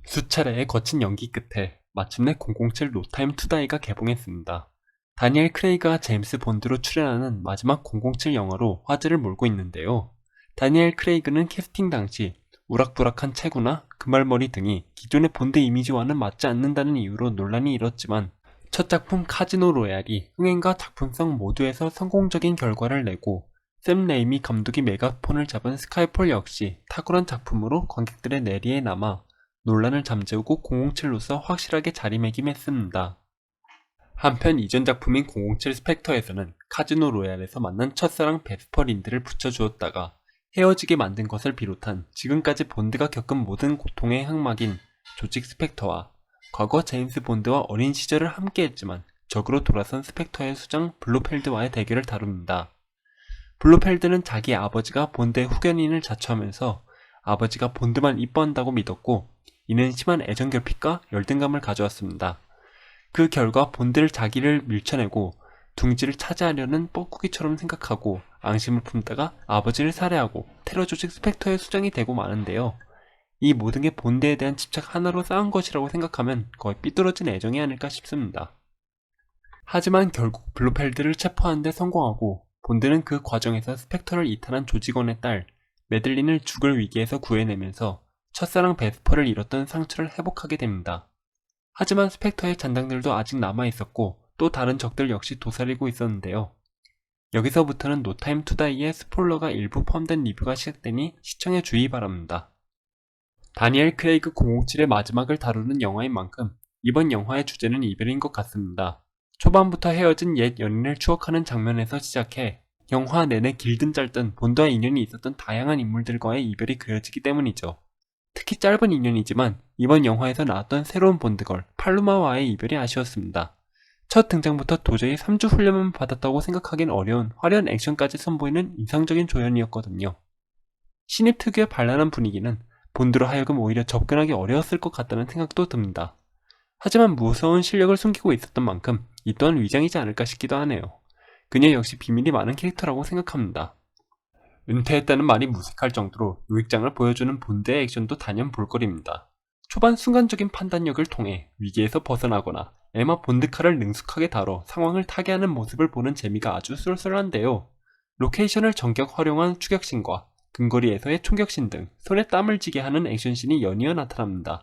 수차례의 거친 연기 끝에 마침내 007 노타임 투 다이가 개봉했습니다. 다니엘 크레이그가 제임스 본드로 출연하는 마지막 007 영화로 화제를 몰고 있는데요. 다니엘 크레이그는 캐스팅 당시 우락부락한 체구나 금발머리 등이 기존의 본드 이미지와는 맞지 않는다는 이유로 논란이 일었지만 첫 작품 카지노 로얄이 흥행과 작품성 모두에서 성공적인 결과를 내고 샘 레이미 감독이 메가폰을 잡은 스카이폴 역시 탁월한 작품으로 관객들의 내리에 남아 논란을 잠재우고 007로서 확실하게 자리매김했습니다. 한편 이전 작품인 007 스펙터에서는 카지노 로얄에서 만난 첫사랑 베스퍼 린드를 붙여주었다가 헤어지게 만든 것을 비롯한 지금까지 본드가 겪은 모든 고통의 흑막인 조직 스펙터와 과거 제임스 본드와 어린 시절을 함께했지만 적으로 돌아선 스펙터의 수장 블로펠드와의 대결을 다룹니다. 블로펠드는 자기 아버지가 본드의 후견인을 자처하면서 아버지가 본드만 이뻐한다고 믿었고 이는 심한 애정결핍과 열등감을 가져왔습니다. 그 결과 본드를 자기를 밀쳐내고 둥지를 차지하려는 뻐꾸기처럼 생각하고 앙심을 품다가 아버지를 살해하고 테러 조직 스펙터의 수장이 되고 마는데요. 이 모든 게 본드에 대한 집착 하나로 쌓은 것이라고 생각하면 거의 삐뚤어진 애정이 아닐까 싶습니다. 하지만 결국 블로펠드를 체포하는 데 성공하고 본드는 그 과정에서 스펙터를 이탈한 조직원의 딸 매들린을 죽을 위기에서 구해내면서 첫사랑 베스퍼를 잃었던 상처를 회복하게 됩니다. 하지만 스펙터의 잔당들도 아직 남아있었고 또 다른 적들 역시 도사리고 있었는데요. 여기서부터는 노타임 투 다이의 스포일러가 일부 포함된 리뷰가 시작되니 시청에 주의 바랍니다. 다니엘 크레이그 007의 마지막을 다루는 영화인 만큼 이번 영화의 주제는 이별인 것 같습니다. 초반부터 헤어진 옛 연인을 추억하는 장면에서 시작해 영화 내내 길든 짧든 본드와 인연이 있었던 다양한 인물들과의 이별이 그려지기 때문이죠. 특히 짧은 인연이지만 이번 영화에서 나왔던 새로운 본드걸 팔루마와의 이별이 아쉬웠습니다. 첫 등장부터 도저히 3주 훈련만 받았다고 생각하긴 어려운 화려한 액션까지 선보이는 인상적인 조연이었거든요. 신입 특유의 발랄한 분위기는 본드로 하여금 오히려 접근하기 어려웠을 것 같다는 생각도 듭니다. 하지만 무서운 실력을 숨기고 있었던 만큼 이 또한 위장이지 않을까 싶기도 하네요. 그녀 역시 비밀이 많은 캐릭터라고 생각합니다. 은퇴했다는 말이 무색할 정도로 요익장을 보여주는 본드의 액션도 단연 볼거리입니다. 초반 순간적인 판단력을 통해 위기에서 벗어나거나 에마 본드카를 능숙하게 다뤄 상황을 타개하는 모습을 보는 재미가 아주 쏠쏠한데요. 로케이션을 전격 활용한 추격신과 근거리에서의 총격신 등 손에 땀을 쥐게 하는 액션신이 연이어 나타납니다.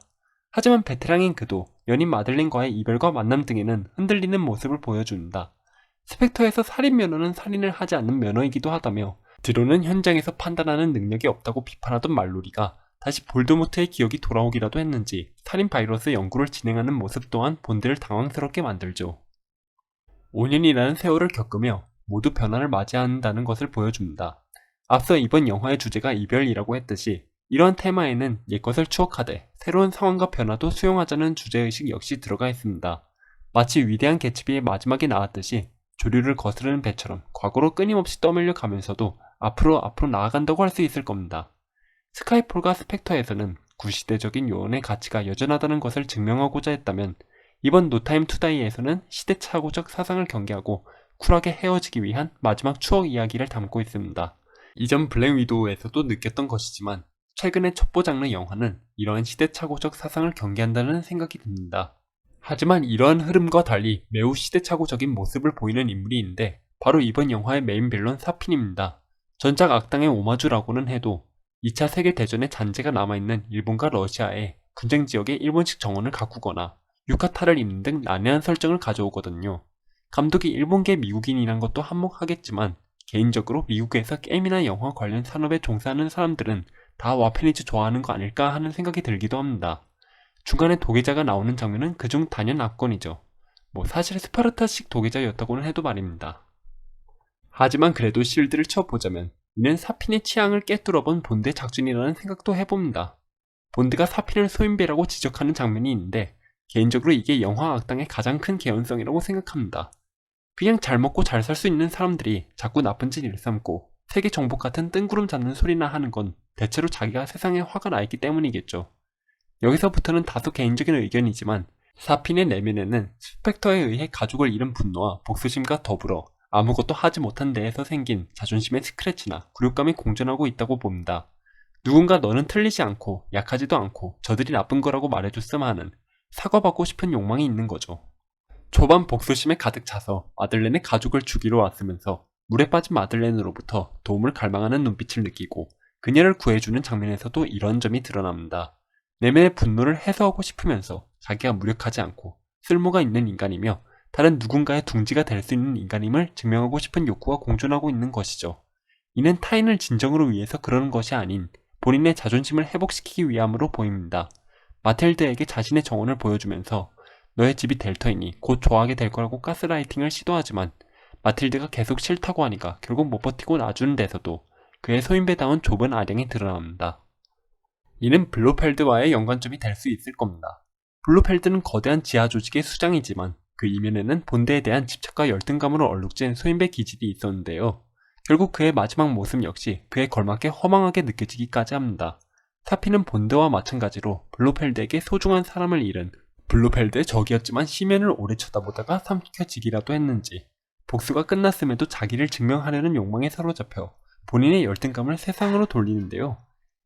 하지만 베테랑인 그도 연인 마들린과의 이별과 만남 등에는 흔들리는 모습을 보여줍니다. 스펙터에서 살인 면허는 살인을 하지 않는 면허이기도 하다며 드론은 현장에서 판단하는 능력이 없다고 비판하던 말로리가 다시 볼드모트의 기억이 돌아오기라도 했는지 살인 바이러스 연구를 진행하는 모습 또한 본드를 당황스럽게 만들죠. 5년이라는 세월을 겪으며 모두 변화를 맞이한다는 것을 보여줍니다. 앞서 이번 영화의 주제가 이별이라고 했듯이 이러한 테마에는 옛것을 추억하되 새로운 상황과 변화도 수용하자는 주제의식 역시 들어가 있습니다. 마치 위대한 개츠비의 마지막에 나왔듯이 조류를 거스르는 배처럼 과거로 끊임없이 떠밀려 가면서도 앞으로 나아간다고 할 수 있을 겁니다. 스카이폴과 스펙터에서는 구시대적인 요원의 가치가 여전하다는 것을 증명하고자 했다면 이번 노타임 투 다이에서는 시대착오적 사상을 경계하고 쿨하게 헤어지기 위한 마지막 추억 이야기를 담고 있습니다. 이전 블랙 위도우에서도 느꼈던 것이지만 최근의 첩보 장르 영화는 이러한 시대착오적 사상을 경계한다는 생각이 듭니다. 하지만 이러한 흐름과 달리 매우 시대착오적인 모습을 보이는 인물이 있는데 바로 이번 영화의 메인 빌런 사핀입니다. 전작 악당의 오마주라고는 해도 2차 세계대전의 잔재가 남아있는 일본과 러시아의 분쟁 지역에 일본식 정원을 가꾸거나 유카타를 입는 등 난해한 설정을 가져오거든요. 감독이 일본계 미국인이란 것도 한몫하겠지만 개인적으로 미국에서 게임이나 영화 관련 산업에 종사하는 사람들은 다 와페니즈 좋아하는 거 아닐까 하는 생각이 들기도 합니다. 중간에 도계자가 나오는 장면은 그중 단연 압권이죠. 사실 스파르타식 도계자였다고는 해도 말입니다. 하지만 그래도 실드를 쳐보자면 이는 사핀의 취향을 깨뚫어본 본드의 작준이라는 생각도 해봅니다. 본드가 사핀을 소인배라고 지적하는 장면이 있는데 개인적으로 이게 영화 악당의 가장 큰 개연성이라고 생각합니다. 그냥 잘 먹고 잘 살 수 있는 사람들이 자꾸 나쁜 짓 일삼고 세계 정복 같은 뜬구름 잡는 소리나 하는 건 대체로 자기가 세상에 화가 나 있기 때문이겠죠. 여기서부터는 다소 개인적인 의견이지만 사핀의 내면에는 스펙터에 의해 가족을 잃은 분노와 복수심과 더불어 아무것도 하지 못한 데에서 생긴 자존심의 스크래치나 굴욕감이 공존하고 있다고 봅니다. 누군가 너는 틀리지 않고 약하지도 않고 저들이 나쁜 거라고 말해줬음 하는 사과받고 싶은 욕망이 있는 거죠. 초반 복수심에 가득 차서 마들렌의 가족을 죽이러 왔으면서 물에 빠진 마들렌으로부터 도움을 갈망하는 눈빛을 느끼고 그녀를 구해주는 장면에서도 이런 점이 드러납니다. 내면의 분노를 해소하고 싶으면서 자기가 무력하지 않고 쓸모가 있는 인간이며 다른 누군가의 둥지가 될 수 있는 인간임을 증명하고 싶은 욕구가 공존하고 있는 것이죠. 이는 타인을 진정으로 위해서 그러는 것이 아닌 본인의 자존심을 회복시키기 위함으로 보입니다. 마틸드에게 자신의 정원을 보여주면서 너의 집이 델터이니 곧 좋아하게 될 거라고 가스라이팅을 시도하지만 마틸드가 계속 싫다고 하니까 결국 못 버티고 놔주는 데서도 그의 소인배다운 좁은 아량이 드러납니다. 이는 블로펠드와의 연관점이 될 수 있을 겁니다. 블로펠드는 거대한 지하 조직의 수장이지만 그 이면에는 본대에 대한 집착과 열등감으로 얼룩진 소인배 기질이 있었는데요. 결국 그의 마지막 모습 역시 그에 걸맞게 허망하게 느껴지기까지 합니다. 사피는 본드와 마찬가지로 블로펠드에게 소중한 사람을 잃은 블로펠드의 적이었지만 시면을 오래 쳐다보다가 삼켜지기라도 했는지 복수가 끝났음에도 자기를 증명하려는 욕망에 사로잡혀 본인의 열등감을 세상으로 돌리는데요.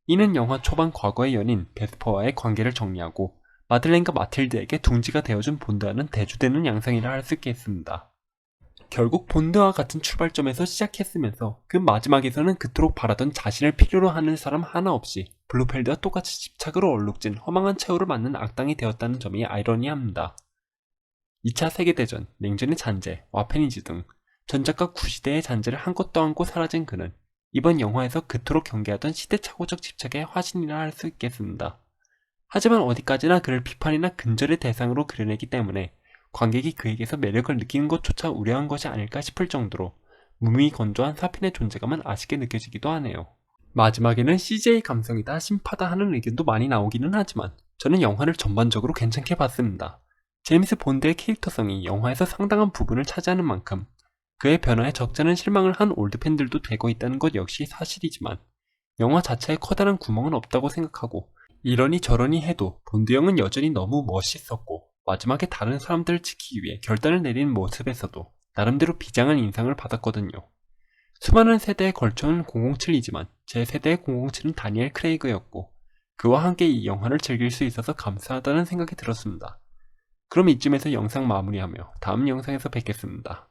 이는 영화 초반 과거의 연인 베스퍼와의 관계를 정리하고 마들렌과 마틸드에게 둥지가 되어준 본드와는 대조되는 양상이라 할 수 있겠습니다. 결국 본드와 같은 출발점에서 시작했으면서 그 마지막에서는 그토록 바라던 자신을 필요로 하는 사람 하나 없이 블루펠드와 똑같이 집착으로 얼룩진 허망한 최후를 맞는 악당이 되었다는 점이 아이러니합니다. 2차 세계대전, 냉전의 잔재, 와페니즈 등 전작과 구시대의 잔재를 한껏 안고 사라진 그는 이번 영화에서 그토록 경계하던 시대착오적 집착의 화신이라 할 수 있겠습니다. 하지만 어디까지나 그를 비판이나 근절의 대상으로 그려내기 때문에 관객이 그에게서 매력을 느끼는 것조차 우려한 것이 아닐까 싶을 정도로 무미 건조한 사핀의 존재감은 아쉽게 느껴지기도 하네요. 마지막에는 CJ 감성이다 심파다 하는 의견도 많이 나오기는 하지만 저는 영화를 전반적으로 괜찮게 봤습니다. 제임스 본드의 캐릭터성이 영화에서 상당한 부분을 차지하는 만큼 그의 변화에 적잖은 실망을 한 올드팬들도 되고 있다는 것 역시 사실이지만 영화 자체에 커다란 구멍은 없다고 생각하고 이러니 저러니 해도 본드 형은 여전히 너무 멋있었고 마지막에 다른 사람들을 지키기 위해 결단을 내리는 모습에서도 나름대로 비장한 인상을 받았거든요. 수많은 세대에 걸쳐온 007이지만 제 세대의 007은 다니엘 크레이그였고 그와 함께 이 영화를 즐길 수 있어서 감사하다는 생각이 들었습니다. 그럼 이쯤에서 영상 마무리하며 다음 영상에서 뵙겠습니다.